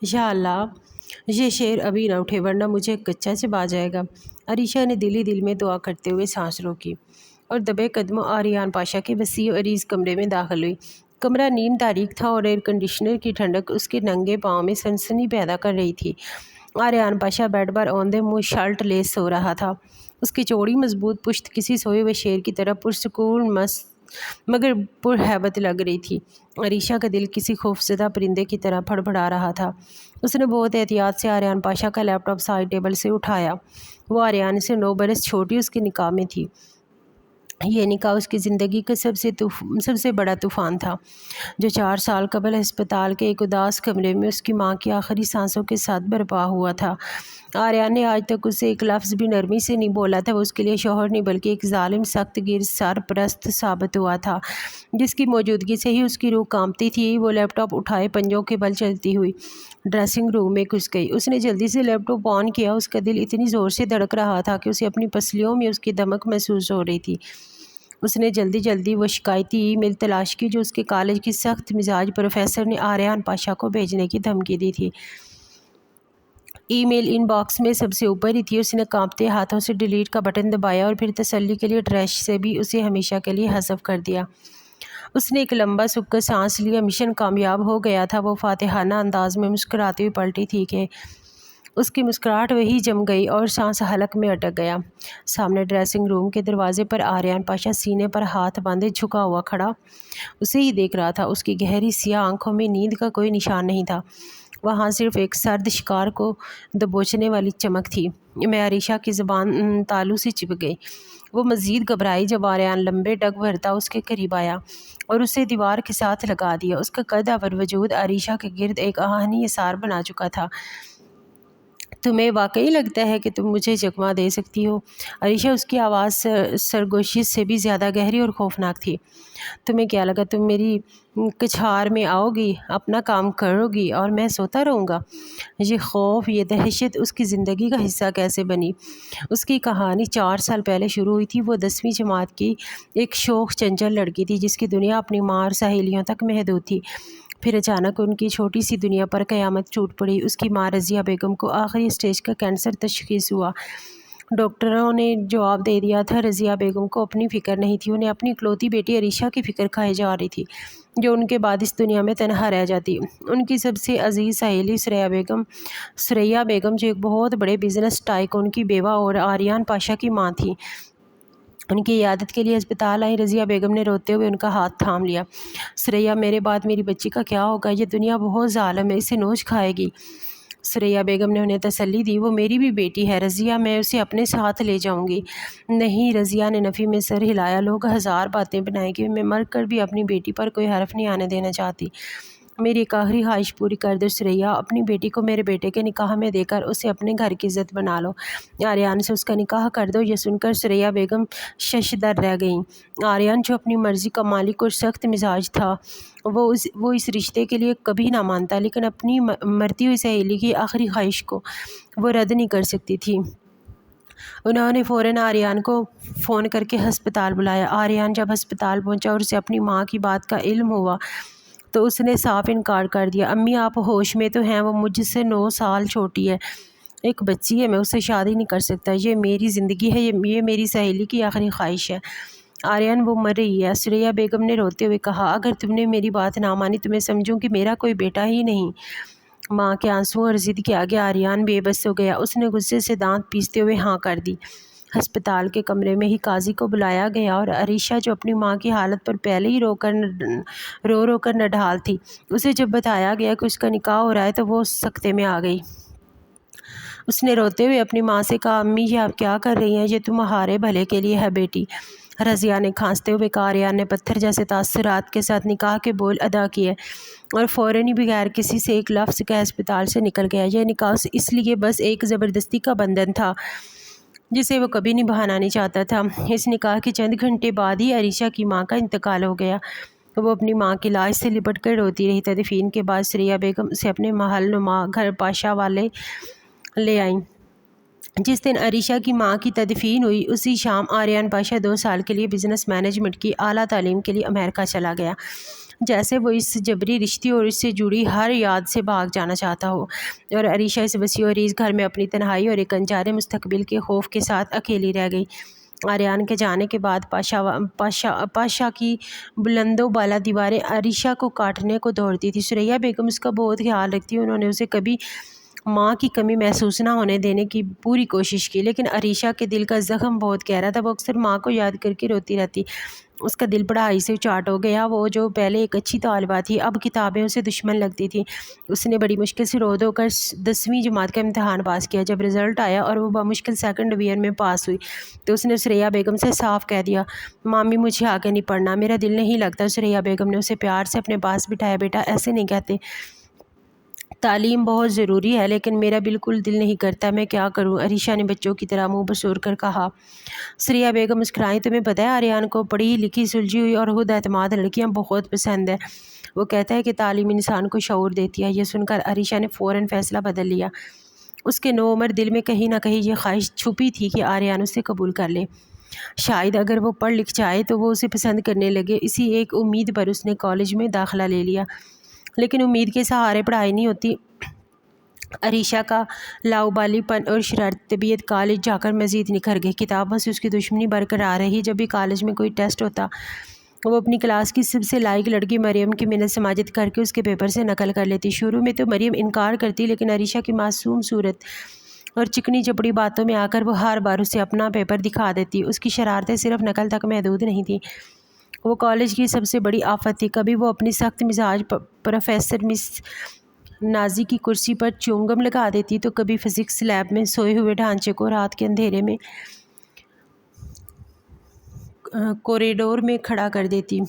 یا اللہ، یہ شیر ابھی نہ اٹھے ورنہ مجھے کچا چبا جائے گا۔ عریشہ نے دل ہی دل میں دعا کرتے ہوئے سانس روکی اور دبے قدموں آریان پاشا کے وسیع و عریض کمرے میں داخل ہوئی۔ کمرہ نیم تاریک تھا اور ایئر کنڈیشنر کی ٹھنڈک اس کے ننگے پاؤں میں سنسنی پیدا کر رہی تھی۔ آریان پاشا بیڈ پر اوندھے منہ شرٹ لیس سو رہا تھا۔ اس کی چوڑی مضبوط پشت کسی سوئے ہوئے شیر کی طرح پرسکون مگر پرہیبت لگ رہی تھی۔ عریشہ کا دل کسی خوفزدہ پرندے کی طرح پھڑپھڑا رہا تھا۔ اس نے بہت احتیاط سے آریان پاشا کا لیپ ٹاپ سائڈ ٹیبل سے اٹھایا۔ وہ آریان سے 9 برس چھوٹی اس کے نکاح میں تھی۔ یہ نکاح اس کی زندگی کا سب سے بڑا طوفان تھا، جو 4 سال قبل ہسپتال کے ایک اداس کمرے میں اس کی ماں کی آخری سانسوں کے ساتھ برپا ہوا تھا۔ آریان نے آج تک اسے ایک لفظ بھی نرمی سے نہیں بولا تھا۔ وہ اس کے لیے شوہر نہیں بلکہ ایک ظالم، سخت گیر سرپرست ثابت ہوا تھا، جس کی موجودگی سے ہی اس کی روح کانپتی تھی۔ وہ لیپ ٹاپ اٹھائے پنجوں کے بل چلتی ہوئی ڈریسنگ روم میں گھس گئی۔ اس نے جلدی سے لیپ ٹاپ آن کیا۔ اس کا دل اتنی زور سے دھڑک رہا تھا کہ اسے اپنی پسلیوں میں اس کی دھمک محسوس ہو رہی تھی۔ اس نے جلدی وہ شکایتی ای میل تلاش کی جو اس کے کالج کی سخت مزاج پروفیسر نے آریان پاشا کو بھیجنے کی دھمکی دی تھی۔ ای میل ان باکس میں سب سے اوپر ہی تھی۔ اس نے کانپتے ہاتھوں سے ڈیلیٹ کا بٹن دبایا اور پھر تسلی کے لیے ٹریش سے بھی اسے ہمیشہ کے لیے حذف کر دیا۔ اس نے ایک لمبا سکر سانس لیا۔ مشن کامیاب ہو گیا تھا۔ وہ فاتحانہ انداز میں مسکراتی ہوئی پلٹی تھی کہ اس کی مسکراہٹ وہی جم گئی اور سانس حلق میں اٹک گیا۔ سامنے ڈریسنگ روم کے دروازے پر آریان پاشا سینے پر ہاتھ باندھے جھکا ہوا کھڑا اسے ہی دیکھ رہا تھا۔ اس کی گہری سیاہ آنکھوں میں نیند کا کوئی نشان نہیں تھا، وہاں صرف ایک سرد شکار کو دبوچنے والی چمک تھی۔ میں عریشہ کی زبان تالو سے چپک گئی۔ وہ مزید گھبرائی جب آریان لمبے ڈگ بھرتا اس کے قریب آیا اور اسے دیوار کے ساتھ لگا دیا۔ اس کا قد اور وجود عریشہ کے گرد ایک آہنی اثار بنا چکا تھا۔ تمہیں واقعی لگتا ہے کہ تم مجھے چکمہ دے سکتی ہو؟ عریشہ، اس کی آواز سرگوشی سے بھی زیادہ گہری اور خوفناک تھی۔ تمہیں کیا لگا تم میری کچھار میں آؤ گی، اپنا کام کرو گی اور میں سوتا رہوں گا؟ یہ خوف، یہ دہشت اس کی زندگی کا حصہ کیسے بنی؟ اس کی کہانی 4 سال پہلے شروع ہوئی تھی۔ وہ 10ویں جماعت کی ایک شوخ چنچل لڑکی تھی جس کی دنیا اپنی ماں اور سہیلیوں تک محدود تھی۔ پھر اچانک ان کی چھوٹی سی دنیا پر قیامت ٹوٹ پڑی۔ اس کی ماں رضیہ بیگم کو آخری سٹیج کا کینسر تشخیص ہوا۔ ڈاکٹروں نے جواب دے دیا تھا۔ رضیہ بیگم کو اپنی فکر نہیں تھی۔ انہیں اپنی اکلوتی بیٹی عریشہ کی فکر کھائی جا رہی تھی، جو ان کے بعد اس دنیا میں تنہا رہ جاتی۔ ان کی سب سے عزیز سہیلی ثریا بیگم جو ایک بہت بڑے بزنس ٹائکون کی بیوہ اور آریان پاشا کی ماں تھی، ان کی عیادت کے لیے ہسپتال آئیں۔ رضیہ بیگم نے روتے ہوئے ان کا ہاتھ تھام لیا۔ ثریا، میرے بعد میری بچی کا کیا ہوگا؟ یہ دنیا بہت ظالم ہے، اسے نوچ کھائے گی۔ ثریا بیگم نے انہیں تسلی دی۔ وہ میری بھی بیٹی ہے رضیہ، میں اسے اپنے ساتھ لے جاؤں گی۔ نہیں، رضیہ نے نفی میں سر ہلایا۔ لوگ ہزار باتیں بنائیں گے، میں مر کر بھی اپنی بیٹی پر کوئی حرف نہیں آنے دینا چاہتی۔ میری ایک آخری خواہش پوری کر دو ثریا، اپنی بیٹی کو میرے بیٹے کے نکاح میں دے کر اسے اپنے گھر کی عزت بنا لو۔ آریان سے اس کا نکاح کر دو۔ یہ سن کر ثریا بیگم ششدر رہ گئیں۔ آریان، جو اپنی مرضی کا مالک اور سخت مزاج تھا، وہ اس رشتے کے لیے کبھی نہ مانتا، لیکن اپنی مرتی ہوئی سہیلی کی آخری خواہش کو وہ رد نہیں کر سکتی تھی۔ انہوں نے فوراً آریان کو فون کر کے ہسپتال بلایا۔ آریان جب ہسپتال پہنچا اور اسے اپنی ماں کی بات کا علم ہوا تو اس نے صاف انکار کر دیا۔ امی، آپ ہوش میں تو ہیں؟ وہ مجھ سے 9 سال چھوٹی ہے، ایک بچی ہے، میں اس سے شادی نہیں کر سکتا۔ یہ میری زندگی ہے، یہ میری سہیلی کی آخری خواہش ہے۔ آریان، وہ مر رہی ہے، ثریا بیگم نے روتے ہوئے کہا۔ اگر تم نے میری بات نہ مانی تو میں سمجھوں کہ میرا کوئی بیٹا ہی نہیں۔ ماں کے آنسوؤں اور ضد کے آگے آریان بے بس ہو گیا۔ اس نے غصے سے دانت پیستے ہوئے ہاں کر دی۔ ہسپتال کے کمرے میں ہی قاضی کو بلایا گیا اور عریشہ، جو اپنی ماں کی حالت پر پہلے ہی رو کر نڈھال تھی، اسے جب بتایا گیا کہ اس کا نکاح ہو رہا ہے تو وہ سکتے میں آ گئی۔ اس نے روتے ہوئے اپنی ماں سے کہا، امی، یہ آپ کیا کر رہی ہیں؟ یہ تمہارے بھلے کے لیے ہے بیٹی۔ رضیہ نے کھانستے ہوئے کہا۔ آریان نے پتھر جیسے تاثرات کے ساتھ نکاح کے بول ادا کیے اور فوراً ہی بغیر کسی سے ایک لفظ کہے ہسپتال سے نکل گیا۔ یہ نکاح اس لیے بس ایک زبردستی کا بندھن تھا جسے وہ کبھی نبھانا نہیں چاہتا تھا۔ اس نکاح کے چند گھنٹے بعد ہی عریشہ کی ماں کا انتقال ہو گیا۔ وہ اپنی ماں کی لاش سے لپٹ کر روتی رہی۔ تدفین کے بعد ثریا بیگم اسے اپنے محل نما گھر پاشا والے لے آئیں۔ جس دن عریشہ کی ماں کی تدفین ہوئی اسی شام آریان پاشا 2 سال کے لیے بزنس مینجمنٹ کی اعلیٰ تعلیم کے لیے امریکہ چلا گیا۔ جیسے وہ اس جبری رشتے اور اس سے جڑی ہر یاد سے بھاگ جانا چاہتا ہو۔ اور عریشہ اس وسیع و عریض گھر میں اپنی تنہائی اور ایک انجارے مستقبل کے خوف کے ساتھ اکیلی رہ گئی۔ آریان کے جانے کے بعد پاشا کی بلند و بالا دیواریں عریشہ کو کاٹنے کو دوڑتی تھی۔ ثریا بیگم اس کا بہت خیال رکھتی، انہوں نے اسے کبھی ماں کی کمی محسوس نہ ہونے دینے کی پوری کوشش کی، لیکن عریشہ کے دل کا زخم بہت گہرا تھا، وہ اکثر ماں کو یاد کر کے روتی رہتی۔ اس کا دل پڑھائی سے چاٹ ہو گیا، وہ جو پہلے ایک اچھی طالبہ تھی اب کتابیں اسے دشمن لگتی تھی۔ اس نے بڑی مشکل سے رو دھو کر 10ویں جماعت کا امتحان پاس کیا۔ جب رزلٹ آیا اور وہ بمشکل سیکنڈ ڈویژن میں پاس ہوئی تو اس نے ثریا بیگم سے صاف کہہ دیا، مامی مجھے آگے نہیں پڑھنا، میرا دل نہیں لگتا۔ ثریا بیگم نے اسے پیار سے اپنے پاس بٹھایا، بیٹا ایسے نہیں کہتے، تعلیم بہت ضروری ہے لیکن میرا بالکل دل نہیں کرتا، میں کیا کروں؟ عریشہ نے بچوں کی طرح منہ بسور کر کہا۔ ثریا بیگم مسکرائیں، تمہیں پتہ ہے آریان کو پڑھی لکھی سلجھی ہوئی اور خود اعتماد لڑکیاں بہت پسند ہیں، وہ کہتا ہے کہ تعلیم انسان کو شعور دیتی ہے۔ یہ سن کر عریشہ نے فوراً فیصلہ بدل لیا۔ اس کے نوعمر دل میں کہیں نہ کہیں یہ خواہش چھپی تھی کہ آریان اسے قبول کر لے، شاید اگر وہ پڑھ لکھ جائے تو وہ اسے پسند کرنے لگے۔ اسی ایک امید پر اس نے کالج میں داخلہ لے لیا، لیکن امید کے سہارے پڑھائی نہیں ہوتی۔ عریشہ کا لاؤبالی پن اور شرارتی طبیعت کالج جا کر مزید نکھر گئی۔ کتابوں سے اس کی دشمنی برقرار رہی۔ جب بھی کالج میں کوئی ٹیسٹ ہوتا وہ اپنی کلاس کی سب سے لائق لڑکی مریم کی منت سماجت کر کے اس کے پیپر سے نقل کر لیتی۔ شروع میں تو مریم انکار کرتی، لیکن عریشہ کی معصوم صورت اور چکنی چپڑی باتوں میں آ کر وہ ہر بار اسے اپنا پیپر دکھا دیتی۔ اس کی شرارتیں صرف نقل تک محدود نہیں تھیں، وہ کالج کی سب سے بڑی آفت تھی۔ کبھی وہ اپنی سخت مزاج پروفیسر مس نازی کی کرسی پر چونگم لگا دیتی تو کبھی فزکس لیب میں سوئے ہوئے ڈھانچے کو رات کے اندھیرے میں کوریڈور میں کھڑا کر دیتی،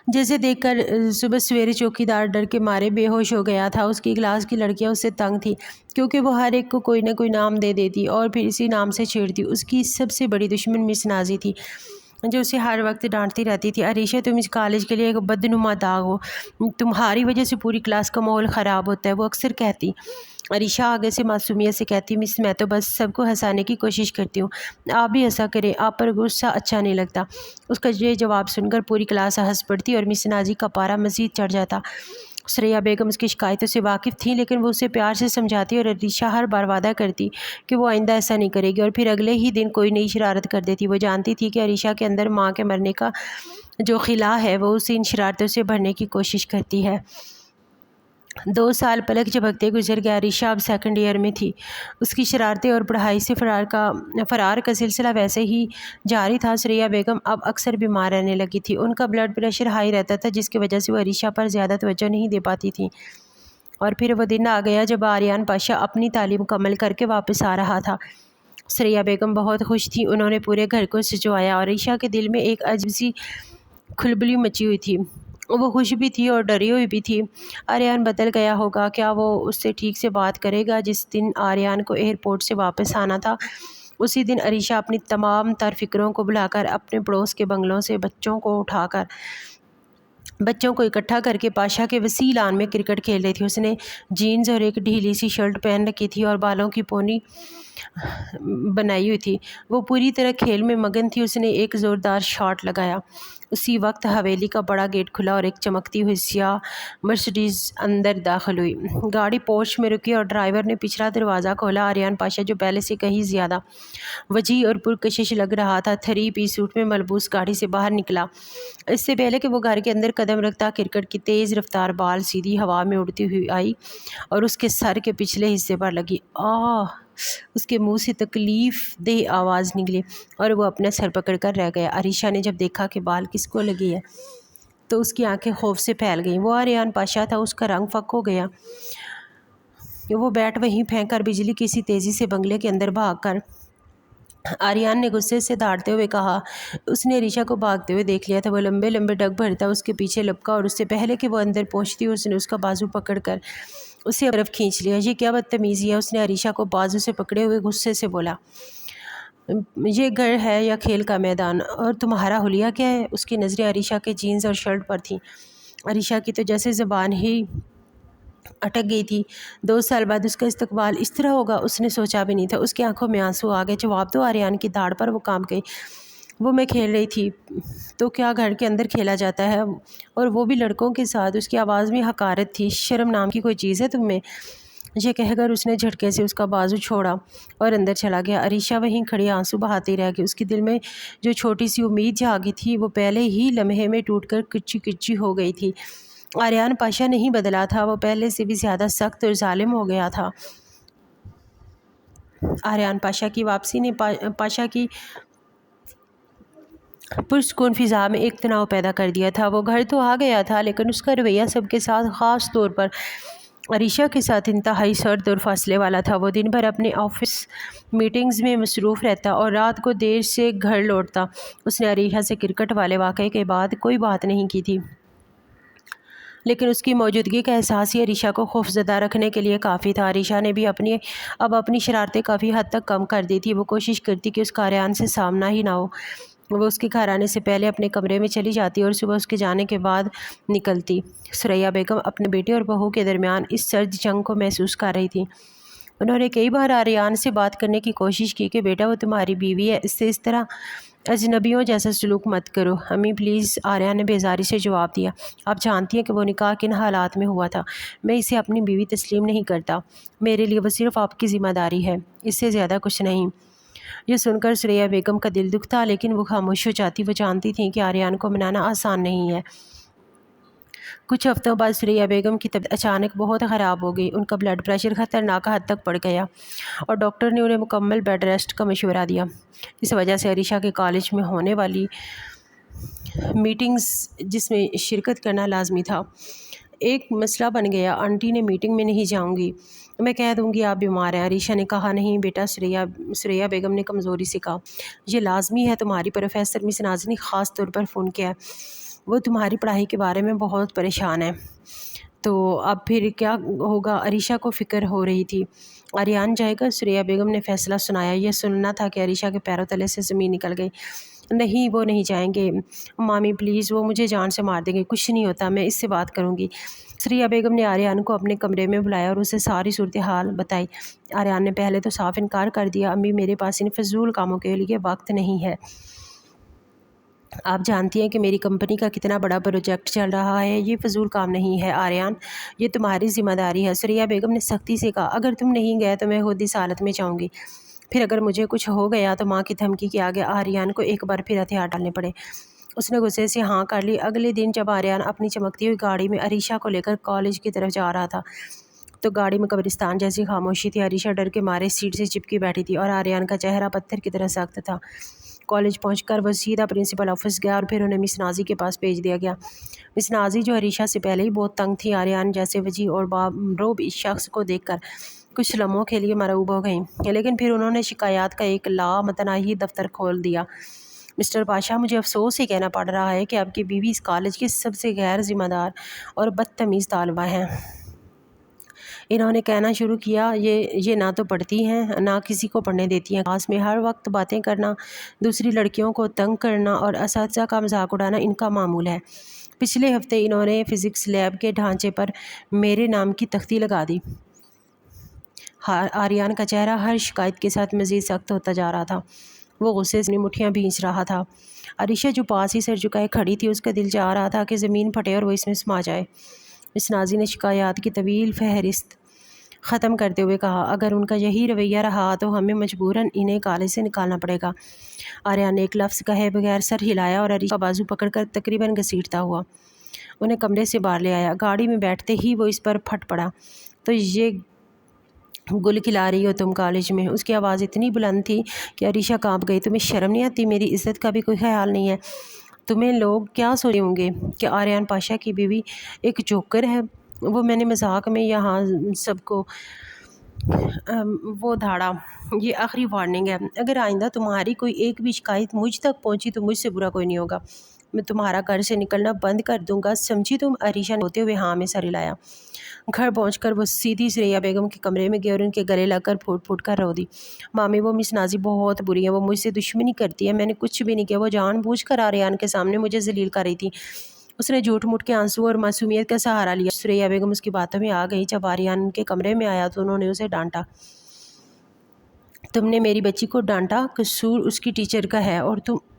جیسے دیکھ کر صبح سویرے چوکیدار ڈر کے مارے بے ہوش ہو گیا تھا۔ اس کی کلاس کی لڑکیاں اس سے تنگ تھیں کیونکہ وہ ہر ایک کو کوئی نہ کوئی نام دے دیتی اور پھر اسی نام سے چھیڑتی۔ اس کی سب سے بڑی دشمن مس نازی تھی جو اسے ہر وقت ڈانٹتی رہتی تھی، عریشہ تم اس کالج کے لیے ایک بدنما داغ ہو، تمہاری وجہ سے پوری کلاس کا ماحول خراب ہوتا ہے، وہ اکثر کہتی۔ عریشہ آگے سے معصومیت سے کہتی، مس میں تو بس سب کو ہنسانے کی کوشش کرتی ہوں، آپ بھی ہنسا کریں، آپ پر غصہ اچھا نہیں لگتا۔ اس کا یہ جواب سن کر پوری کلاس ہنس پڑتی اور مس نازی کا پارا مزید چڑھ جاتا۔ ثریا بیگم اس کی شکایتوں سے واقف تھیں، لیکن وہ اسے پیار سے سمجھاتی اور عریشہ ہر بار وعدہ کرتی کہ وہ آئندہ ایسا نہیں کرے گی، اور پھر اگلے ہی دن کوئی نئی شرارت کر دیتی۔ وہ جانتی تھی کہ عریشہ کے اندر ماں کے مرنے کا جو خلا ہے وہ اسے ان شرارتوں سے بھرنے کی کوشش کرتی ہے۔ 2 سال پلک جھپکتے گزر گئے۔ عریشہ اب سیکنڈ ایئر میں تھی۔ اس کی شرارتیں اور پڑھائی سے فرار کا سلسلہ ویسے ہی جاری تھا۔ ثریا بیگم اب اکثر بیمار رہنے لگی تھی، ان کا بلڈ پریشر ہائی رہتا تھا جس کی وجہ سے وہ عریشہ پر زیادہ توجہ نہیں دے پاتی تھیں۔ اور پھر وہ دن آ گیا جب آریان پاشا اپنی تعلیم مکمل کر کے واپس آ رہا تھا۔ ثریا بیگم بہت خوش تھی، انہوں نے پورے گھر کو سجوایا اور عریشہ کے دل میں ایک عجیب سی کھلبلی مچی ہوئی تھی، وہ خوش بھی تھی اور ڈری ہوئی بھی تھی۔ آریان بدل گیا ہوگا، کیا وہ اس سے ٹھیک سے بات کرے گا؟ جس دن آریان کو ایئرپورٹ سے واپس آنا تھا اسی دن عریشہ اپنی تمام تر فکروں کو بھلا کر اپنے پڑوس کے بنگلوں سے بچوں کو اکٹھا کر کے پاشا کے وسیع لان میں کرکٹ کھیل رہی تھی۔ اس نے جینز اور ایک ڈھیلی سی شرٹ پہن رکھی تھی اور بالوں کی پونی بنائی ہوئی تھی، وہ پوری طرح کھیل میں مگن تھی۔ اس نے ایک زوردار شاٹ لگایا، اسی وقت حویلی کا بڑا گیٹ کھلا اور ایک چمکتی ہوئی سیاہ مرسڈیز اندر داخل ہوئی۔ گاڑی پورچ میں رکی اور ڈرائیور نے پچھلا دروازہ کھولا۔ آریان پاشا جو پہلے سے کہیں زیادہ وجیح اور پرکشش لگ رہا تھا 3 پیس سوٹ میں ملبوس گاڑی سے باہر نکلا۔ اس سے پہلے کہ وہ گھر کے اندر قدم رکھتا کرکٹ کی تیز رفتار بال سیدھی ہوا میں اڑتی ہوئی آئی اور اس کے سر کے پچھلے حصے پر لگی۔ آہ! اس کے منہ سے تکلیف دہ آواز نکلی اور وہ اپنا سر پکڑ کر رہ گیا۔ عریشہ نے جب دیکھا کہ بال کس کو لگی ہے تو اس کی آنکھیں خوف سے پھیل گئیں۔ وہ آریان پاشا تھا، اس کا رنگ فک ہو گیا۔ وہ بیٹ وہیں پھینک کر بجلی کی سی تیزی سے بنگلے کے اندر بھاگ کر آریان نے غصے سے دھاڑتے ہوئے کہا۔ اس نے عریشہ کو بھاگتے ہوئے دیکھ لیا تھا، وہ لمبے لمبے ڈگ بھرتا اس کے پیچھے لپکا اور اس سے پہلے کہ وہ اندر پہنچتی اس نے اس کا بازو پکڑ کر اسے طرف کھینچ لیا۔ یہ کیا بدتمیزی ہے؟ اس نے عریشہ کو بازو سے پکڑے ہوئے غصے سے بولا۔ یہ گھر ہے یا کھیل کا میدان؟ اور تمہارا حلیہ کیا ہے؟ اس کی نظریں عریشہ کے جینز اور شرٹ پر تھیں۔ عریشہ کی تو جیسے زبان ہی اٹک گئی تھی۔ 2 سال بعد اس کا استقبال اس طرح ہوگا اس نے سوچا بھی نہیں تھا۔ اس کی آنکھوں میں آنسو آ گئے۔ جواب دو! آریان کی داڑھ پر وہ کانپ گئی۔ وہ میں کھیل رہی تھی تو کیا گھر کے اندر کھیلا جاتا ہے، اور وہ بھی لڑکوں کے ساتھ؟ اس کی آواز میں حقارت تھی۔ شرم نام کی کوئی چیز ہے تم میں؟ یہ کہہ کر اس نے جھٹکے سے اس کا بازو چھوڑا اور اندر چلا گیا۔ عریشہ وہیں کھڑی آنسو بہاتی رہ گئی۔ اس کے دل میں جو چھوٹی سی امید جاگی تھی وہ پہلے ہی لمحے میں ٹوٹ کر کچی کچی ہو گئی تھی۔ آریان پاشا نہیں بدلا تھا، وہ پہلے سے بھی زیادہ سخت اور ظالم ہو گیا تھا۔ آریان پاشا کی واپسی نے پاشا کی پرسکون فضا میں ایک تناؤ پیدا کر دیا تھا۔ وہ گھر تو آ گیا تھا لیکن اس کا رویہ سب کے ساتھ، خاص طور پر عریشہ کے ساتھ، انتہائی سرد اور فاصلے والا تھا۔ وہ دن بھر اپنے آفس میٹنگز میں مصروف رہتا اور رات کو دیر سے گھر لوٹتا۔ اس نے عریشہ سے کرکٹ والے واقعے کے بعد کوئی بات نہیں کی تھی، لیکن اس کی موجودگی کا احساس ہی عریشہ کو خوفزدہ رکھنے کے لیے کافی تھا۔ عریشہ نے بھی اب اپنی شرارتیں کافی حد تک کم کر دی تھی۔ وہ کوشش کرتی کہ اس کا آریان سے سامنا ہی نہ ہو۔ وہ اس کے گھر آنے سے پہلے اپنے کمرے میں چلی جاتی اور صبح اس کے جانے کے بعد نکلتی۔ ثریا بیگم اپنے بیٹے اور بہو کے درمیان اس سرد جنگ کو محسوس کر رہی تھی۔ انہوں نے کئی بار آریان سے بات کرنے کی کوشش کی کہ بیٹا وہ تمہاری بیوی ہے، اس سے اس طرح اجنبیوں جیسا سلوک مت کرو۔ امی پلیز، آریان نے بیزاری سے جواب دیا۔ آپ جانتی ہیں کہ وہ نکاح کن حالات میں ہوا تھا۔ میں اسے اپنی بیوی تسلیم نہیں کرتا۔ میرے لیے وہ صرف آپ کی ذمہ داری ہے، اس سے زیادہ کچھ نہیں۔ یہ سن کر ثریا بیگم کا دل دکھتا لیکن وہ خاموش ہو جاتی۔ وہ جانتی تھیں کہ آریان کو منانا آسان نہیں ہے۔ کچھ ہفتوں بعد ثریا بیگم کی طبیعت اچانک بہت خراب ہو گئی۔ ان کا بلڈ پریشر خطرناک حد تک بڑھ گیا اور ڈاکٹر نے انہیں مکمل بیڈ ریسٹ کا مشورہ دیا۔ اس وجہ سے عریشہ کے کالج میں ہونے والی میٹنگز جس میں شرکت کرنا لازمی تھا، ایک مسئلہ بن گیا۔ آنٹی نے میٹنگ میں نہیں جاؤں گی، میں کہہ دوں گی آپ بیمار ہیں۔ عریشہ نے کہا نہیں بیٹا، ثریا بیگم نے کمزوری سے کہا، یہ لازمی ہے تمہاری۔ پروفیسر مس نازی نے خاص طور پر فون کیا ہے، وہ تمہاری پڑھائی کے بارے میں بہت پریشان ہے۔ تو اب پھر کیا ہوگا؟ عریشہ کو فکر ہو رہی تھی۔ آریان جائے گا؟ ثریا بیگم نے فیصلہ سنایا۔ یہ سننا تھا کہ عریشہ کے پیروں تلے سے زمین نکل گئی۔ نہیں، وہ نہیں جائیں گے مامی پلیز، وہ مجھے جان سے مار دیں گے۔ کچھ نہیں ہوتا، میں اس سے بات کروں گی۔ ثریا بیگم نے آریان کو اپنے کمرے میں بلایا اور اسے ساری صورتحال بتائی۔ آریان نے پہلے تو صاف انکار کر دیا، امی میرے پاس ان فضول کاموں کے لیے وقت نہیں ہے۔ آپ جانتی ہیں کہ میری کمپنی کا کتنا بڑا پروجیکٹ چل رہا ہے، یہ فضول کام نہیں ہے آریان، یہ تمہاری ذمہ داری ہے۔ ثریا بیگم نے سختی سے کہا، اگر تم نہیں گئے تو میں خود اس حالت میں جاؤں گی، پھر اگر مجھے کچھ ہو گیا تو ماں کی دھمکی کے آگے آریان کو ایک بار پھر ہتھیار ڈالنے پڑے۔ اس نے غصے سے ہاں کر لی۔ اگلے دن جب آریان اپنی چمکتی ہوئی گاڑی میں عریشہ کو لے کر کالج کی طرف جا رہا تھا تو گاڑی میں قبرستان جیسی خاموشی تھی۔ عریشہ ڈر کے مارے سیٹ سے چپکی بیٹھی تھی اور آریان کا چہرہ پتھر کی طرح سخت تھا۔ کالج پہنچ کر وہ سیدھا پرنسپل آفس گیا اور پھر انہیں مس نازی کے پاس بھیج دیا گیا۔ مس نازی جو عریشہ سے پہلے ہی بہت تنگ تھی، آریان جیسے وجیح اور بامروب اس شخص کو دیکھ کر کچھ لمحوں کے لیے مرعوب ہو گئیں، لیکن پھر انہوں نے شکایات کا ایک لامتناہی دفتر کھول دیا۔ مسٹر پاشا، مجھے افسوس سے کہنا پڑ رہا ہے کہ آپ کی بیوی اس کالج کی سب سے غیر ذمہ دار اور بدتمیز طالبہ ہیں۔ انہوں نے کہنا شروع کیا، یہ نہ تو پڑھتی ہیں نہ کسی کو پڑھنے دیتی ہیں، کلاس میں ہر وقت باتیں کرنا، دوسری لڑکیوں کو تنگ کرنا اور اساتذہ کا مذاق اڑانا ان کا معمول ہے۔ پچھلے ہفتے انہوں نے فزکس لیب کے ڈھانچے پر میرے نام کی تختی لگا دی۔ آریان کا چہرہ ہر شکایت کے ساتھ مزید سخت ہوتا جا رہا تھا۔ وہ غصے سے مٹھیاں بھینچ رہا تھا۔ عریشہ جو پاس ہی سر جھکائے کھڑی تھی، اس کا دل چاہ رہا تھا کہ زمین پھٹے اور وہ اس میں سما جائے۔ مس نازی نے شکایات کی طویل فہرست ختم کرتے ہوئے کہا، اگر ان کا یہی رویہ رہا تو ہمیں مجبوراً انہیں کالج سے نکالنا پڑے گا۔ آریان نے ایک لفظ کہے بغیر سر ہلایا اور عریشہ کا بازو پکڑ کر تقریباً گھسیٹتا ہوا انہیں کمرے سے باہر لے آیا۔ گاڑی میں بیٹھتے ہی وہ اس پر پھٹ پڑا، تو یہ گل کھلا رہی ہو تم کالج میں؟ اس کی آواز اتنی بلند تھی کہ عریشہ کانپ گئی۔ تمہیں شرم نہیں آتی؟ میری عزت کا بھی کوئی خیال نہیں ہے؟ تمہیں لوگ کیا سوچے ہوں گے کہ آریان پاشا کی بیوی ایک جوکر ہے؟ وہ میں نے مذاق میں یہاں سب کو وہ دھاڑا، یہ آخری وارننگ ہے۔ اگر آئندہ تمہاری کوئی ایک بھی شکایت مجھ تک پہنچی تو مجھ سے برا کوئی نہیں ہوگا، میں تمہارا گھر سے نکلنا بند کر دوں گا، سمجھی تم؟ عریشہ نے ہوتے ہوئے ہاں میں سر ہلایا۔ گھر پہنچ کر وہ سیدھی ثریا بیگم کے کمرے میں گئی اور ان کے گلے لگ کر پھوٹ پھوٹ کر رو دی۔ مامی، وہ مس نازی بہت بری ہے، وہ مجھ سے دشمنی کرتی ہے، میں نے کچھ بھی نہیں کیا، وہ جان بوجھ کر آریان کے سامنے مجھے ذلیل کر رہی تھی۔ اس نے جھوٹ موٹ کے آنسو اور معصومیت کا سہارا لیا۔ ثریا بیگم اس کی باتوں میں آ گئی۔ جب آریان ان کے کمرے میں آیا تو انہوں نے اسے ڈانٹا۔ تم نے میری بچی کو ڈانٹا، قصور اس کی ٹیچر کا ہے، اور تم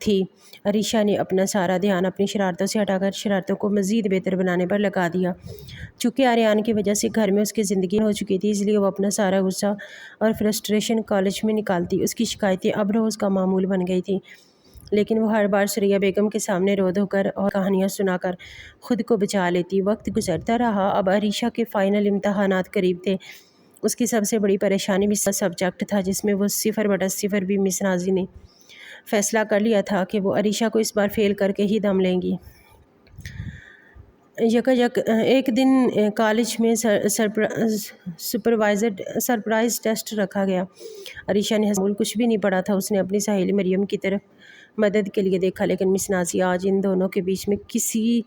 تھی۔ عریشہ نے اپنا سارا دھیان اپنی شرارتوں سے ہٹا کر شرارتوں کو مزید بہتر بنانے پر لگا دیا۔ چونکہ آریان کی وجہ سے گھر میں اس کی زندگی ہو چکی تھی، اس لیے وہ اپنا سارا غصہ اور فرسٹریشن کالج میں نکالتی۔ اس کی شکایتیں اب روز کا معمول بن گئی تھیں، لیکن وہ ہر بار ثریا بیگم کے سامنے رو دھو کر اور کہانیاں سنا کر خود کو بچا لیتی۔ وقت گزرتا رہا۔ اب عریشہ کے فائنل امتحانات قریب تھے۔ اس کی سب سے بڑی پریشانی بھی سبجیکٹ تھا جس میں وہ 0/0 بھی مس نازی نے فیصلہ کر لیا تھا کہ وہ عریشہ کو اس بار فیل کر کے ہی دم لیں گی۔ ایک دن کالج میں سرپرائز ٹیسٹ رکھا گیا۔ عریشہ نے معمول کچھ بھی نہیں پڑھا تھا۔ اس نے اپنی سہیلی مریم کی طرف مدد کے لیے دیکھا، لیکن مس نازی آج ان دونوں کے بیچ میں کسی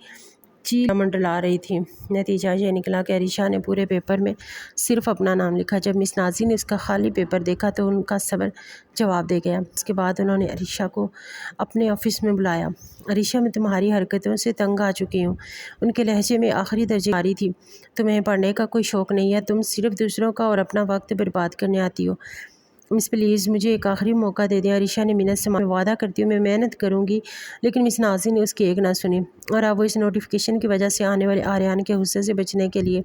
چیز منڈلا رہی تھی۔ نتیجہ یہ نکلا کہ عریشہ نے پورے پیپر میں صرف اپنا نام لکھا۔ جب مس نازی نے اس کا خالی پیپر دیکھا تو ان کا صبر جواب دے گیا۔ اس کے بعد انہوں نے عریشہ کو اپنے آفس میں بلایا۔ عریشہ، میں تمہاری حرکتوں سے تنگ آ چکی ہوں۔ ان کے لہجے میں آخری درجے کی کاری تھی۔ تمہیں پڑھنے کا کوئی شوق نہیں ہے، تم صرف دوسروں کا اور اپنا وقت برباد کرنے آتی ہو۔ مس پلیز مجھے ایک آخری موقع دے دیں۔ عریشہ نے منت سے میں وعدہ کرتی ہوں میں محنت کروں گی، لیکن مس نازی نے اس کی ایک نہ سنی، اور اب وہ اس نوٹیفیکیشن کی وجہ سے آنے والے آریان کے غصے سے بچنے کے لیے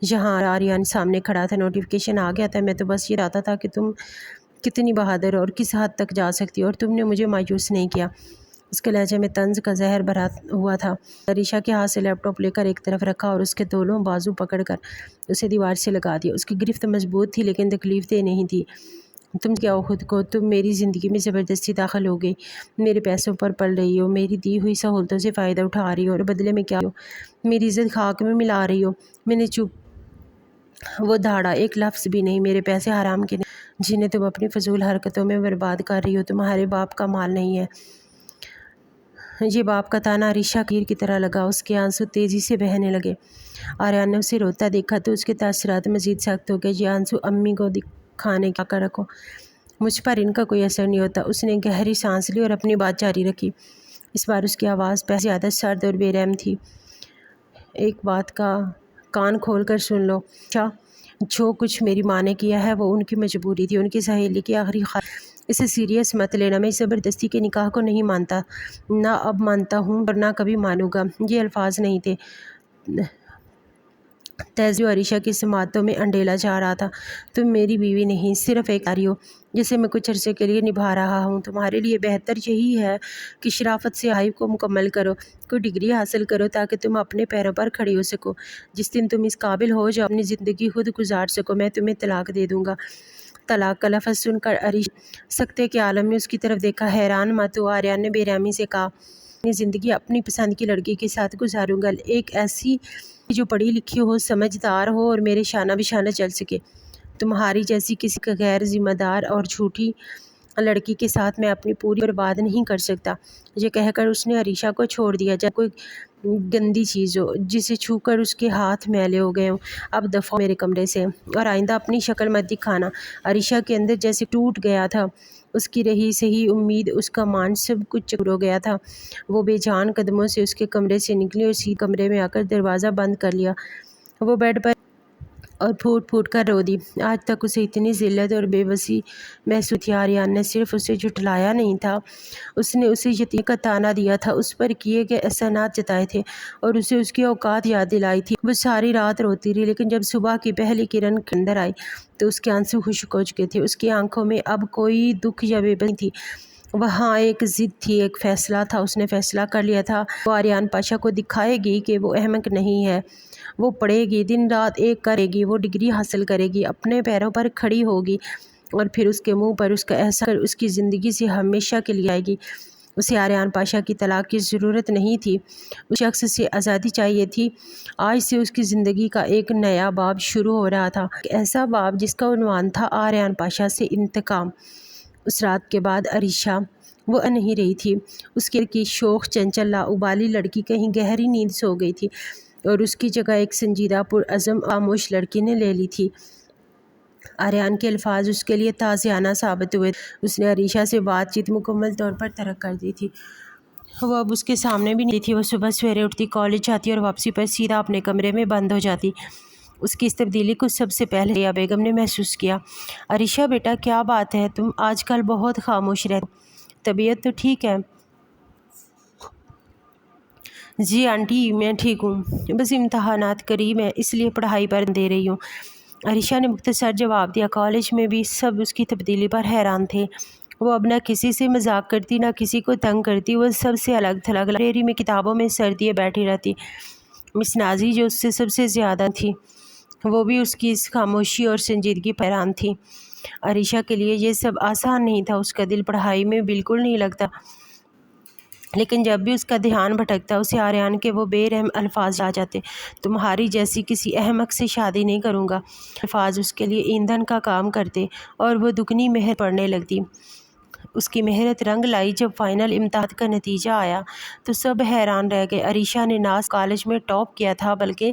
یہاں آریان سامنے کھڑا تھا۔ نوٹیفیکیشن آ گیا تھا، میں تو بس یہ چاہتا تھا کہ تم کتنی بہادر اور کس حد تک جا سکتی ہو، اور تم نے مجھے مایوس نہیں کیا۔ اس کے لہجے میں طنز کا زہر بھرا ہوا تھا۔ عریشہ کے ہاتھ سے لیپ ٹاپ لے کر ایک طرف رکھا اور اس کے دونوں بازو پکڑ کر اسے دیوار سے لگا دیا۔ اس کی گرفت مضبوط تھی لیکن تکلیف دہ نہیں تھی۔ تم کیا ہو خود کو؟ تم میری زندگی میں زبردستی داخل ہو گئی، میرے پیسوں پر پل رہی ہو، میری دی ہوئی سہولتوں سے فائدہ اٹھا رہی ہو، اور بدلے میں کیا ہو؟ میری عزت خاک میں ملا رہی ہو۔ میں نے چپ وہ دھاڑا، ایک لفظ بھی نہیں۔ میرے پیسے حرام کے نہیں جنہیں تم اپنی فضول حرکتوں میں برباد کر رہی ہو، تمہارے باپ کا مال نہیں ہے۔ یہ باپ کا تانا عریشہ کی تیر کی طرح لگا۔ اس کے آنسو تیزی سے بہنے لگے۔ آریان نے اسے روتا دیکھا تو اس کے تاثرات مزید سخت ہو گئے۔ یہ آنسو امی کو دکھانے کا رکھو، مجھ پر ان کا کوئی اثر نہیں ہوتا۔ اس نے گہری سانس لی اور اپنی بات جاری رکھی۔ اس بار اس کی آواز پہلے سے زیادہ سرد اور بے رحم تھی۔ ایک بات کا کان کھول کر سن لو، جو کچھ میری ماں نے کیا ہے وہ ان کی مجبوری تھی، ان کی سہیلی کی آخری خواہش۔ اسے سیریس مت لینا۔ میں اس زبردستی کے نکاح کو نہیں مانتا، نہ اب مانتا ہوں اور نہ کبھی مانوں گا۔ یہ الفاظ نہیں تھے، تہذیب عریشہ کی سماعتوں میں انڈیلا جا رہا تھا۔ تم میری بیوی نہیں، صرف ایک یاری ہو جسے میں کچھ عرصے کے لیے نبھا رہا ہوں۔ تمہارے لیے بہتر یہی ہے کہ شرافت سے پڑھائی کو مکمل کرو، کوئی ڈگری حاصل کرو تاکہ تم اپنے پیروں پر کھڑی ہو سکو۔ جس دن تم اس قابل ہو جاؤ اپنی زندگی خود گزار سکو، میں تمہیں طلاق دے دوں گا۔ طلاق کا لفظ سن کر عریشہ سکتے کے عالم میں اس کی طرف دیکھا۔ حیران مت ہو، آریان نے بے رحمی سے کہا۔ اپنی زندگی اپنی پسند کی لڑکی کے ساتھ گزاروں گا، ایک ایسی جو پڑھی لکھی ہو، سمجھدار ہو اور میرے شانہ بشانہ چل سکے۔ تمہاری جیسی کسی غیر ذمہ دار اور جھوٹی لڑکی کے ساتھ میں اپنی پوری برباد نہیں کر سکتا۔ یہ کہہ کر اس نے عریشہ کو چھوڑ دیا جب کوئی گندی چیز ہو جسے چھو کر اس کے ہاتھ میلے ہو گئے ہوں۔ اب دفعہ ہو میرے کمرے سے، اور آئندہ اپنی شکل مت دکھانا۔ عریشہ کے اندر جیسے ٹوٹ گیا تھا، اس کی رہی سہی امید، اس کا مان، سب کچھ چکر ہو گیا تھا۔ وہ بے جان قدموں سے اس کے کمرے سے نکلی اور سیدھے کمرے میں آ کر دروازہ بند کر لیا۔ وہ بیڈ پر اور پھوٹ پھوٹ کر رو دی۔ آج تک اسے اتنی ذلت اور بے بسی محسوس تھی۔ آریان نے صرف اسے جھٹلایا نہیں تھا، اس نے اسے یتیم کا طعنہ دیا تھا، اس پر کیے گئے احسانات جتائے تھے اور اسے اس کی اوقات یاد دلائی تھی۔ وہ ساری رات روتی رہی، لیکن جب صبح کی پہلی کرن اندر آئی تو اس کے آنسو خشک ہو چکے تھے۔ اس کی آنکھوں میں اب کوئی دکھ یا بے بسی تھی، وہاں ایک ضد تھی، ایک فیصلہ تھا۔ اس نے فیصلہ کر لیا تھا، وہ آریان پاشا کو دکھائے گی کہ وہ احمق نہیں ہے۔ وہ پڑھے گی، دن رات ایک کرے گی، وہ ڈگری حاصل کرے گی، اپنے پیروں پر کھڑی ہوگی، اور پھر اس کے منہ پر اس کا احسان اس کی زندگی سے ہمیشہ کے لیے آئے گی۔ اسے آریان پاشا کی طلاق کی ضرورت نہیں تھی، اس شخص سے آزادی چاہیے تھی۔ آج سے اس کی زندگی کا ایک نیا باب شروع ہو رہا تھا، ایک ایسا باب جس کا عنوان تھا آریان پاشا سے انتقام۔ اس رات کے بعد عریشہ وہ نہیں رہی تھی۔ اس کی شوخ چنچل لاابالی لڑکی کہیں گہری نیند سو گئی تھی اور اس کی جگہ ایک سنجیدہ پرعزم خاموش لڑکی نے لے لی تھی۔ آریان کے الفاظ اس کے لیے تازیانہ ثابت ہوئے۔ اس نے عریشہ سے بات چیت مکمل طور پر ترک کر دی تھی۔ وہ اب اس کے سامنے بھی نہیں تھی۔ وہ صبح سویرے اٹھتی، کالج جاتی اور واپسی پر سیدھا اپنے کمرے میں بند ہو جاتی۔ اس کی اس تبدیلی کو سب سے پہلے ثریا بیگم نے محسوس کیا۔ عریشہ بیٹا، کیا بات ہے؟ تم آج کل بہت خاموش رہتے ہو۔ طبیعت تو ٹھیک ہے؟ جی آنٹی میں ٹھیک ہوں، بس امتحانات قریب ہیں اس لیے پڑھائی پر دے رہی ہوں، عریشہ نے مختصر جواب دیا۔ کالج میں بھی سب اس کی تبدیلی پر حیران تھے۔ وہ اب نہ کسی سے مذاق کرتی، نہ کسی کو تنگ کرتی، وہ سب سے الگ تھلگ لائبریری میں کتابوں میں سر دیے بیٹھی رہتی۔ مس نازی جو اس سے سب سے زیادہ تھی، وہ بھی اس کی اس خاموشی اور سنجیدگی پر حیران تھی۔ عریشہ کے لیے یہ سب آسان نہیں تھا، اس کا دل پڑھائی میں بالکل نہیں لگتا، لیکن جب بھی اس کا دھیان بھٹکتا اسے آریان کے وہ بے رحم الفاظ آ جاتے، تمہاری جیسی کسی احمق سے شادی نہیں کروں گا۔ الفاظ اس کے لیے ایندھن کا کام کرتے اور وہ دگنی مہر پڑنے لگتی۔ اس کی محنت رنگ لائی۔ جب فائنل امتحان کا نتیجہ آیا تو سب حیران رہ گئے۔ عریشہ نے نہ کالج میں ٹاپ کیا تھا بلکہ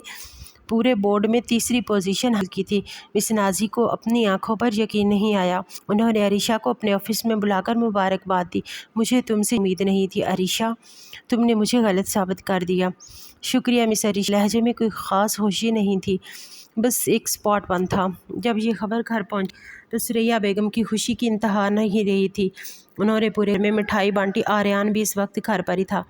پورے بورڈ میں تیسری پوزیشن حاصل کی تھی۔ مس نازی کو اپنی آنکھوں پر یقین نہیں آیا۔ انہوں نے عریشہ کو اپنے آفس میں بلا کر مبارکباد دی۔ مجھے تم سے امید نہیں تھی عریشہ، تم نے مجھے غلط ثابت کر دیا۔ شکریہ مس عریشہ۔ لہجے میں کوئی خاص خوشی نہیں تھی، بس ایک اسپاٹ پن تھا۔ جب یہ خبر گھر پہنچی تو ثریا بیگم کی خوشی کی انتہا نہیں رہی تھی۔ انہوں نے پورے گھر میں مٹھائی بانٹی۔ آریان بھی اس وقت گھر پر ہی تھا۔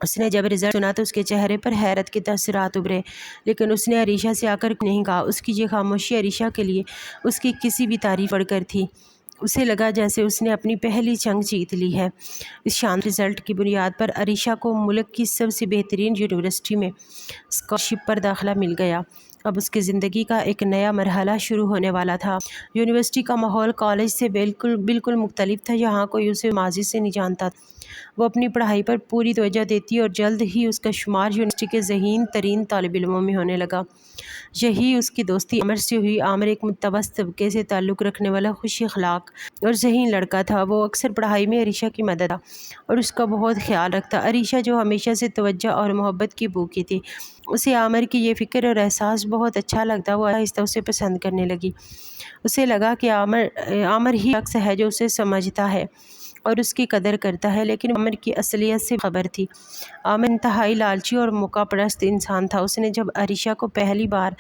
اس نے جب رزلٹ سنا تو اس کے چہرے پر حیرت کے تاثرات ابھرے، لیکن اس نے عریشہ سے آ کر نہیں کہا۔ اس کی یہ خاموشی عریشہ کے لیے اس کی کسی بھی تعریف بڑھ کر تھی۔ اسے لگا جیسے اس نے اپنی پہلی جنگ جیت لی ہے۔ اس شاندار رزلٹ کی بنیاد پر عریشہ کو ملک کی سب سے بہترین یونیورسٹی میں اسکالرشپ پر داخلہ مل گیا۔ اب اس کی زندگی کا ایک نیا مرحلہ شروع ہونے والا تھا۔ یونیورسٹی کا ماحول کالج سے بالکل مختلف تھا۔ یہاں کوئی اسے ماضی سے نہیں جانتا تھا۔ وہ اپنی پڑھائی پر پوری توجہ دیتی اور جلد ہی اس کا شمار یونیورسٹی کے ذہین ترین طالب علموں میں ہونے لگا۔ یہی اس کی دوستی عامر سے ہوئی۔ عامر ایک متوسط طبقے سے تعلق رکھنے والا خوش اخلاق اور ذہین لڑکا تھا۔ وہ اکثر پڑھائی میں عریشہ کی مدد اور اس کا بہت خیال رکھتا۔ عریشہ جو ہمیشہ سے توجہ اور محبت کی بھوکی تھی، اسے عامر کی یہ فکر اور احساس بہت اچھا لگتا۔ وہ آہستہ اسے پسند کرنے لگی۔ اسے لگا کہ عامر ہی شخص ہے جو اسے سمجھتا ہے اور اس کی قدر کرتا ہے، لیکن عامر کی اصلیت سے خبر تھی۔ عامر انتہائی لالچی اور موقع پرست انسان تھا۔ اس نے جب عریشہ کو پہلی بار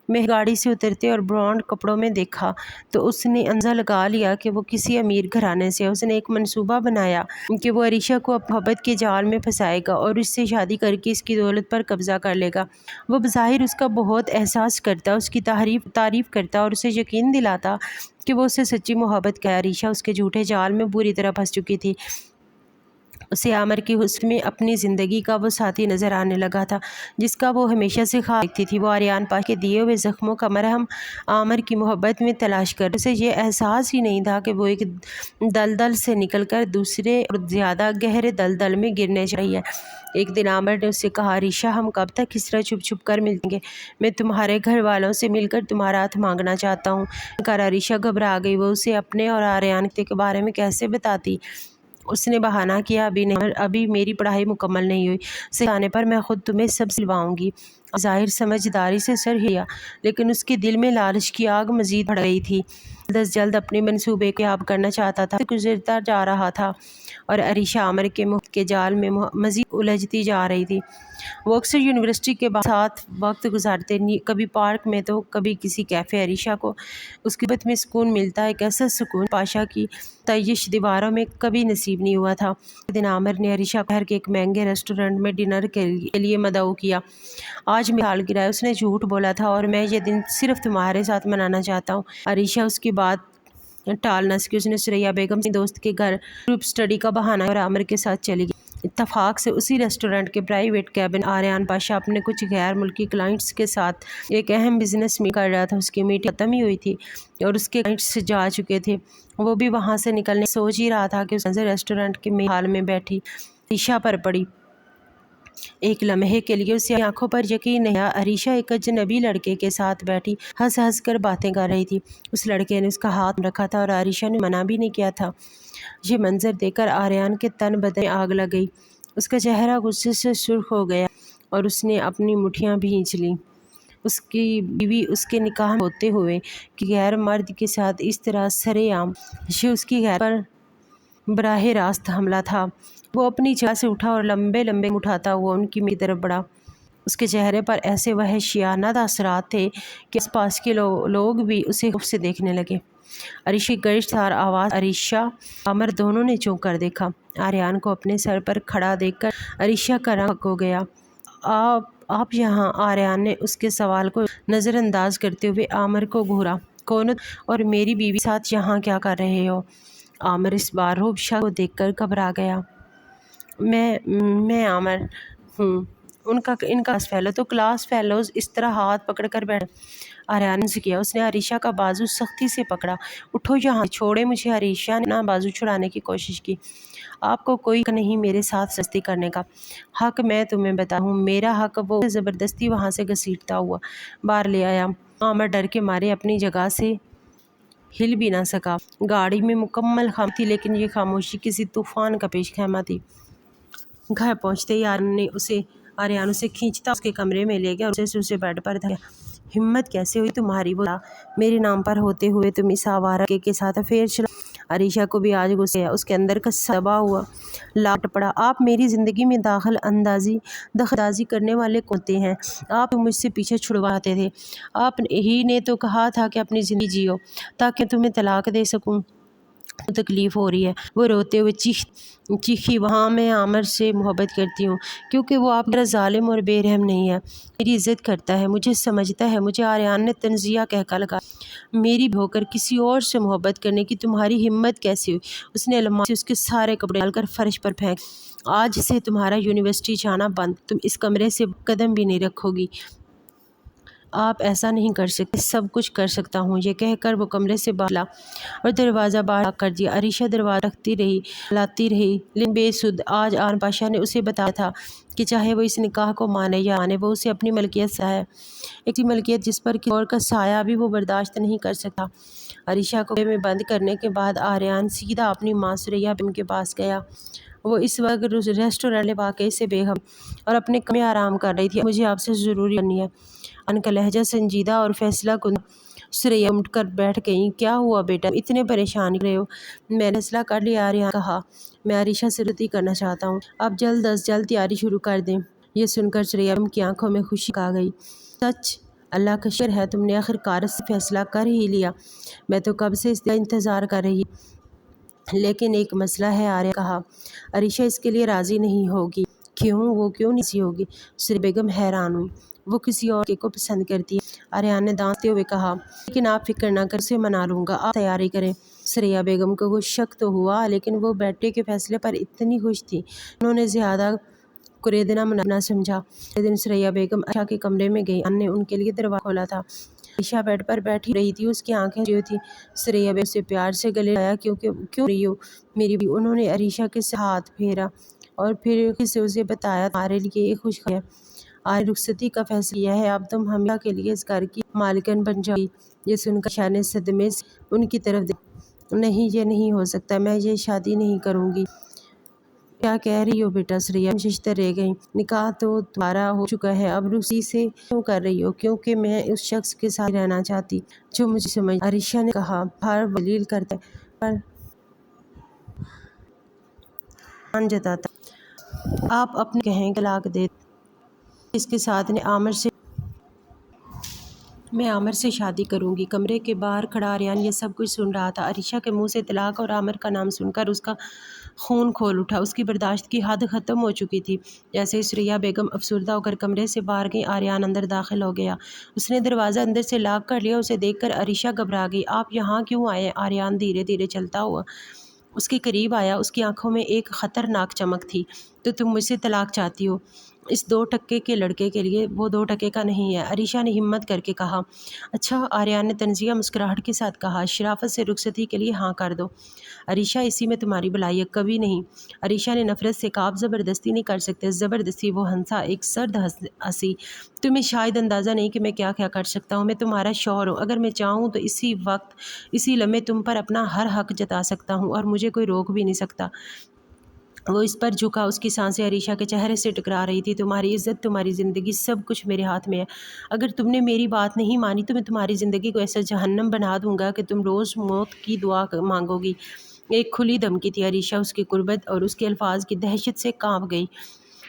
میں گاڑی سے اترتے اور برانڈ کپڑوں میں دیکھا تو اس نے اندازہ لگا لیا کہ وہ کسی امیر گھرانے سے ہے۔ اس نے ایک منصوبہ بنایا کہ وہ عریشہ کو محبت کے جال میں پھنسائے گا اور اس سے شادی کر کے اس کی دولت پر قبضہ کر لے گا۔ وہ بظاہر اس کا بہت احساس کرتا، اس کی تعریف کرتا اور اسے یقین دلاتا کہ وہ اسے سچی محبت کرتا ہے۔ عریشہ اس کے جھوٹے جال میں بری طرح پھنس چکی تھی۔ اسے عامر کی حسن میں اپنی زندگی کا وہ ساتھی نظر آنے لگا تھا جس کا وہ ہمیشہ سے خواب دیکھتی تھی۔ وہ آریان پاشا کے دیے ہوئے زخموں کا مرہم عامر کی محبت میں تلاش کر اسے یہ احساس ہی نہیں تھا کہ وہ ایک دلدل سے نکل کر دوسرے اور زیادہ گہرے دلدل میں گرنے جا رہی ہے۔ ایک دن عامر نے اس سے کہا، عریشہ ہم کب تک اس طرح چھپ کر ملیں گے؟ میں تمہارے گھر والوں سے مل کر تمہارا ہاتھ مانگنا چاہتا ہوں۔ عریشہ گھبرا گئی۔ وہ اسے اپنے اور آریان کے بارے میں کیسے بتاتی؟ اس نے بہانہ کیا، ابھی نہیں، ابھی میری پڑھائی مکمل نہیں ہوئی، صحیح آنے پر میں خود تمہیں سب سلواؤں گی۔ ظاہر سمجھداری سے سر ہلا، لیکن اس کے دل میں لالچ کی آگ مزید بڑھ گئی تھی۔ جلد اپنے منصوبے کو کامیاب کرنا چاہتا تھا۔ گزرتا جا رہا تھا اور عریشہ عامر کے محبت کے جال میں مزید الجھتی جا رہی تھی۔ وہ اکثر یونیورسٹی کے بعد ساتھ وقت گزارتے، کبھی پارک میں تو کبھی کسی کیفے۔ عریشہ کو اس کی محبت میں سکون ملتا، ایک ایسا سکون پاشا کی تئیش دیواروں میں کبھی نصیب نہیں ہوا تھا۔ ایک دن عامر نے عریشہ کو شہر کے ایک مہنگے ریسٹورینٹ میں ڈنر کے لیے مدعو کیا۔ آج میری سالگرہ ہے، اس نے جھوٹ بولا تھا، اور میں یہ دن صرف تمہارے ساتھ منانا چاہتا ہوں۔ عریشہ اس کی بات ٹال نہ سکی۔ اس نے ثریا بیگم سے دوست کے گھر گروپ اسٹڈی کا بہانہ اور عامر کے ساتھ چلی گئی۔ اتفاق سے اسی ریسٹورینٹ کے پرائیویٹ کیبن آریان پاشا اپنے کچھ غیر ملکی کلائنٹس کے ساتھ ایک اہم بزنس میٹنگ کر رہا تھا۔ اس کی میٹنگ ختم ہی ہوئی تھی اور اس کے کلائنٹس جا چکے تھے۔ وہ بھی وہاں سے نکلنے سوچ ہی رہا تھا کہ اس نظر ریسٹورینٹ کے میز ہال میں بیٹھی عریشہ پر پڑی۔ ایک لمحے کے لیے اسے آنکھوں پر یقین نہیں آیا۔ عریشہ ایک اجنبی لڑکے کے ساتھ بیٹھی ہنس کر باتیں کر رہی تھی۔ اس لڑکے نے اس کا ہاتھ رکھا تھا اور عریشہ نے منع بھی نہیں کیا تھا۔ یہ منظر دیکھ کر آریان کے تن بدن میں آگ لگ گئی۔ اس کا چہرہ غصے سے سرخ ہو گیا اور اس نے اپنی مٹھیاں بھینچ لیں۔ اس کی بیوی اس کے نکاح میں ہوتے ہوئے کہ غیر مرد کے ساتھ اس طرح سرے عام، یہ اس کی غیرت پر براہ راست حملہ تھا۔ وہ اپنی جگہ سے اٹھا اور لمبے قدم اٹھاتا ہوا ان کی میز کی طرف بڑھا۔ اس کے چہرے پر ایسے وحشیانہ تاثرات تھے کہ آس پاس کے لوگ بھی اسے خوف سے دیکھنے لگے۔ عریشہ گرجدار آواز عریشہ عامر دونوں نے چونک کر دیکھا۔ آریان کو اپنے سر پر کھڑا دیکھ کر عریشہ کا رنگ پھک ہو گیا۔ آپ یہاں؟ آریان نے اس کے سوال کو نظر انداز کرتے ہوئے عامر کو گھورا۔ کون اور میری بیوی ساتھ یہاں کیا کر رہے ہو؟ عامر اس بارحب شخص کو دیکھ کر گھبرا گیا۔ میں عامر ہوں، ان کا کلاس فیلو۔ تو کلاس فیلوز اس طرح ہاتھ پکڑ کر بیٹھ۔ آریان نے کیا۔ اس نے عریشہ کا بازو سختی سے پکڑا۔ اٹھو یہاں سے، چھوڑے مجھے۔ عریشہ نے اپنا بازو چھڑانے کی کوشش کی۔ آپ کو کوئی حق نہیں میرے ساتھ سستی کرنے کا۔ حق میں تمہیں بتاتا ہوں، میرا حق وہ اسے زبردستی وہاں سے گھسیٹتا ہوا باہر لے آیا۔ عامر ڈر کے مارے اپنی جگہ سے ہل بھی نہ سکا۔ گاڑی میں مکمل خاموشی تھی، لیکن یہ خاموشی کسی طوفان کا پیش خیمہ تھی۔ گھر پہنچتے ہی آریان اسے کھینچتا اس کے کمرے میں لے گیا اور اسے بیڈ پر دھر دیا۔ ہمت کیسے ہوئی تمہاری؟ وہ بولا۔ میرے نام پر ہوتے ہوئے تم اس آوارہ لڑکے کے ساتھ افیئر چلا۔ عریشہ کو بھی آج غصہ آیا۔ اس کے اندر کا دبا ہوا لاٹ پڑا۔ آپ میری زندگی میں دخل اندازی کرنے والے کون ہوتے ہیں؟ آپ مجھ سے پیچھے چھڑواتے تھے۔ آپ ہی نے تو کہا تھا کہ اپنی زندگی جیو تاکہ تمہیں طلاق دے سکوں۔ تکلیف ہو رہی ہے؟ وہ روتے ہوئے چیخی۔ وہاں میں عامر سے محبت کرتی ہوں کیونکہ وہ آپ کی طرح ظالم اور بے رحم نہیں ہے، میری عزت کرتا ہے، مجھے سمجھتا ہے۔ مجھے آریان نے طنزیہ کہہ لگایا۔ میری ہو کر کسی اور سے محبت کرنے کی تمہاری ہمت کیسے ہوئی؟ اس نے الماری سے اس کے سارے کپڑے ڈال کر فرش پر پھینک۔ آج سے تمہارا یونیورسٹی جانا بند، تم اس کمرے سے قدم بھی نہیں رکھو گی۔ آپ ایسا نہیں کر سکتے، سب کچھ کر سکتا ہوں۔ یہ کہہ کر وہ کمرے سے باہر نکلا اور دروازہ باہر لاک کر دیا۔ عریشہ دروازہ لاتی رہی، لیکن بے سود۔ آج آریان پاشا نے اسے بتایا تھا کہ چاہے وہ اس نکاح کو مانے یا مانے، وہ اسے اپنی ملکیت سے ہے، ایک ایسی ملکیت جس پر کسی اور کا سایہ بھی وہ برداشت نہیں کر سکتا۔ عریشہ کو کمرے میں بند کرنے کے بعد آریان سیدھا اپنی ماں ثریا بیگم کے پاس گیا۔ وہ اس وقت ریسٹورینٹ کے واقعے سے بے خبر اور اپنے کمرے میں آرام کر رہی تھی۔ مجھے آپ سے ضروری کرنی ہے۔ ان کا لہجہ سنجیدہ اور فیصلہ کن تھا۔ ثریا اٹھ کر بیٹھ گئیں۔ کیا ہوا بیٹا؟ اتنے پریشان کر رہے ہو؟ میں نے فیصلہ کر لیا، آریان نے کہا۔ میں عریشہ سے رخصتی کرنا چاہتا ہوں۔ آپ جلد از جلد تیاری شروع کر دیں۔ یہ سن کر ثریا بیگم کی آنکھوں میں خوشی آ گئی۔ سچ؟ اللہ کا شکر ہے تم نے آخرکار فیصلہ کر ہی لیا۔ میں تو کب سے اس دن کا انتظار کر رہی ہوں۔ لیکن ایک مسئلہ ہے، آریان نے کہا۔ عریشہ اس کے لیے راضی نہیں ہوگی۔ کیوں؟ وہ کیوں نہیں راضی ہوگی؟ ثریا بیگم حیران ہوئی۔ وہ کسی اور لڑکے کو پسند کرتی ہے، آریان نے دانتتے ہوئے کہا۔ لیکن آپ فکر نہ کریں، اسے منا لوں گا، آپ تیاری کریں۔ ثریا بیگم کو کچھ شک تو ہوا، لیکن وہ بیٹے کے فیصلے پر اتنی خوش تھی انہوں نے زیادہ کریدنا مناسب نہ سمجھا۔ اگلے دن ثریا بیگم عریشہ کے کمرے میں گئیں۔ آریان نے ان کے لیے دروازہ کھولا تھا۔ عریشہ بیڈ پر بیٹھی رہی تھی، اس کی آنکھیں سجی ہوئی تھیں۔ ثریا بیگم نے اسے پیار سے گلے لگایا۔ کیوں رہی ہو میری بیوی؟ انہوں نے عریشہ کے سر ہاتھ پھیرا اور پھر اسے بتایا، تمہارے لیے ایک خوشخبری ہے۔ آج رخصتی کا فیصلہ کیا ہے، اب تم ہمیشہ کے لیے اس گھر کی مالکن بن جاؤ گی۔ یہ سن کر عریشہ نے صدمے سے ان کی طرف دیکھا۔ نہیں، یہ نہیں ہو سکتا، میں یہ شادی نہیں کروں گی۔ کیا کہہ رہی ہو بیٹا؟ ثریا بیگم ششدر رہ گئیں۔ نکاح تو تمہارا ہو چکا ہے، اب رخصتی سے کیوں کر رہی ہو؟ کیونکہ میں اس شخص کے ساتھ رہنا چاہتی جو مجھے سمجھ۔ عریشہ نے کہا۔ ہر وہ دلیل کرتا ہے پر ایمان جتاتا ہے۔ آپ اپنے کہیں کہ طلاق دے دیں۔ اس کے ساتھ میں عامر سے شادی کروں گی۔ کمرے کے باہر کھڑا آریان یہ سب کچھ سن رہا تھا۔ عریشہ کے منہ سے طلاق اور عامر کا نام سن کر اس کا خون کھول اٹھا۔ اس کی برداشت کی حد ختم ہو چکی تھی۔ جیسے ہی ثریا بیگم افسردہ ہو کر کمرے سے باہر گئیں، آریان اندر داخل ہو گیا۔ اس نے دروازہ اندر سے لاک کر لیا۔ اسے دیکھ کر عریشہ گھبرا گئی۔ آپ یہاں کیوں آئے؟ آریان دھیرے دھیرے چلتا ہوا اس کے قریب آیا۔ اس کی آنکھوں میں ایک خطرناک چمک تھی۔ تو تم مجھ سے طلاق چاہتی ہو؟ اس 2 ٹکے کے لڑکے کے لیے؟ وہ 2 ٹکے کا نہیں ہے، عریشہ نے ہمت کر کے کہا۔ اچھا، آریان نے طنزیہ مسکراہٹ کے ساتھ کہا۔ شرافت سے رخصتی کے لیے ہاں کر دو۔ عریشہ، اسی میں تمہاری بھلائی ہے۔ کبھی نہیں، عریشہ نے نفرت سے کہا۔ آپ زبردستی نہیں کر سکتے۔ زبردستی؟ وہ ہنسا، ایک سرد ہنسی۔ تمہیں شاید اندازہ نہیں کہ میں کیا کیا کر سکتا ہوں۔ میں تمہارا شوہر ہوں، اگر میں چاہوں تو اسی وقت اسی لمحے تم پر اپنا ہر حق جتا سکتا ہوں اور مجھے کوئی روک بھی نہیں سکتا۔ وہ اس پر جھکا، اس کی سانسیں عریشہ کے چہرے سے ٹکرا رہی تھی۔ تمہاری عزت، تمہاری زندگی، سب کچھ میرے ہاتھ میں ہے۔ اگر تم نے میری بات نہیں مانی تو میں تمہاری زندگی کو ایسا جہنم بنا دوں گا کہ تم روز موت کی دعا مانگو گی۔ ایک کھلی دھمکی تھی۔ عریشہ اس کی قربت اور اس کے الفاظ کی دہشت سے کانپ گئی۔